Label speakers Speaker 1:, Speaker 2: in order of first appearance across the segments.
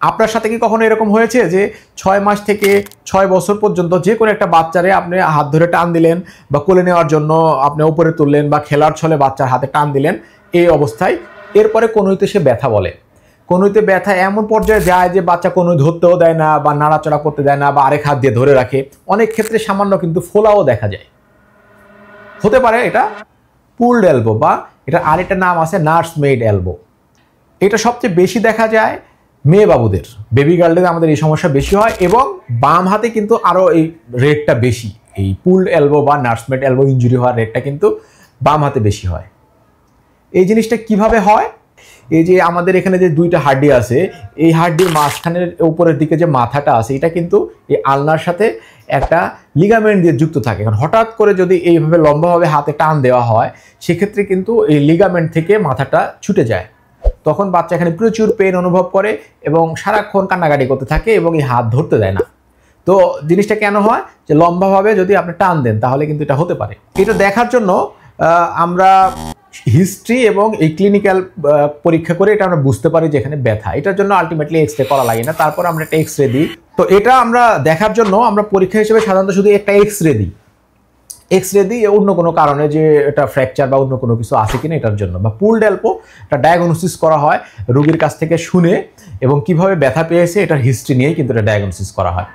Speaker 1: আপনার সাথে কি কখনো এরকম হয়েছে যে 6 মাস থেকে 6 বছর পর্যন্ত যে কোনো একটা বাচ্চারে আপনি হাত ধরে টান দিলেন বা কোলে নেওয়ার জন্য আপনি উপরে তুললেন বা খেলার ছলে বাচ্চার হাতে টান দিলেন, এই অবস্থায় এরপরে কনুইতে সে ব্যথা বলে, কনুইতে ব্যথা এমন পর্যায়ে যায় যে বাচ্চা কনুই ধরতেও দেয় না বা নাড়াচড়া করতে দেয় না বা আরেক হাত দিয়ে ধরে রাখে, অনেক ক্ষেত্রে সামান্য কিন্তু ফোলাও দেখা যায়। হতে পারে এটা পুলড এলবো বা এটা আরেকটা নাম আছে নার্স মেড এলবো। এটা সবচেয়ে বেশি দেখা যায় মেয়ে বাবুদের, বেবি গার্লদের আমাদের এই সমস্যা বেশি হয় এবং বাম হাতে কিন্তু আরও এই রেটটা বেশি, এই পুলড এলবো বা নার্সমেড এলবো ইনজুরি হওয়ার রেটটা কিন্তু বাম হাতে বেশি হয়। এই জিনিসটা কিভাবে হয়? এই যে আমাদের এখানে যে দুইটা হাড্ডি আছে, এই হাড্ডির মাঝখানের উপরের দিকে যে মাথাটা আছে এটা কিন্তু এই আলনার সাথে একটা লিগামেন্ট দিয়ে যুক্ত থাকে। কারণ হঠাৎ করে যদি এইভাবে লম্বাভাবে হাতে টান দেওয়া হয় সেক্ষেত্রে কিন্তু এই লিগামেন্ট থেকে মাথাটা ছুটে যায়, তখন বাচ্চা এখানে প্রচুর পেন অনুভব করে এবং সারাক্ষণ কান্নাকাটি করতে থাকে এবং এই হাত ধরতে দেয় না। তো জিনিসটা কেন হয়? যে লম্বাভাবে যদি আপনি টান দেন তাহলে কিন্তু এটা হতে পারে। এটা দেখার জন্য আমরা হিস্ট্রি এবং এই ক্লিনিক্যাল পরীক্ষা করে এটা আমরা বুঝতে পারি যে এখানে ব্যথা। এটার জন্য আলটিমেটলি এক্স রে করা লাগে না, তারপর আমরা একটা এক্স রে দিই। তো এটা আমরা দেখার জন্য আমরা পরীক্ষা হিসেবে সাধারণত শুধু একটা এক্স রে দিই, এক্স রে দিই অন্য কোনো কারণে যে এটা ফ্র্যাকচার বা অন্য কোনো কিছু আছে কিনা এটার জন্য। বা পুলড এলবো এটা ডায়াগনোসিস করা হয় রোগীর কাছ থেকে শুনে এবং কিভাবে ব্যথা পেয়েছে এটার হিস্ট্রি নিয়েই কিন্তু এটা ডায়াগনোসিস করা হয়।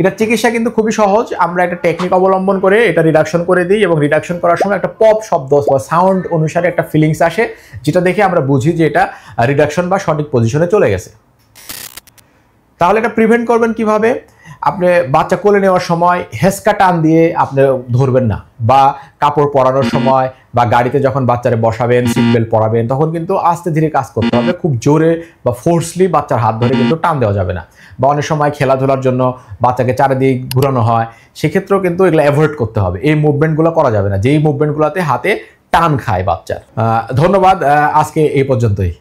Speaker 1: এটার চিকিৎসা কিন্তু খুবই সহজ, আমরা একটা টেকনিক অবলম্বন করে এটা রিডাকশন করে দিই এবং রিডাকশন করার সময় একটা পপ শব্দ বা সাউন্ড অনুসারে একটা ফিলিংস আসে, যেটা দেখে আমরা বুঝি যে এটা রিডাকশন বা সঠিক পজিশনে চলে গেছে। তাহলে এটা প্রিভেন্ট করবেন কিভাবে? আপনি বাচ্চা কোলে নেওয়ার সময় হেসকা টান দিয়ে আপনি ধরবেন না, বা কাপড় পরানোর সময় বা গাড়িতে যখন বাচ্চারে বসাবেন, সিট বেল্ট পরাবেন, তখন কিন্তু আস্তে ধীরে কাজ করতে হবে। খুব জোরে বা ফোর্সলি বাচ্চার হাত ধরে কিন্তু টান দেওয়া যাবে না। বা অনেক সময় খেলাধুলার জন্য বাচ্চাকে চারিদিক ঘুরানো হয়, সেক্ষেত্রেও কিন্তু এগুলো অ্যাভয়েড করতে হবে। এই মুভমেন্টগুলো করা যাবে না যেই মুভমেন্টগুলোতে হাতে টান খায় বাচ্চার। ধন্যবাদ, আজকে এই পর্যন্তই।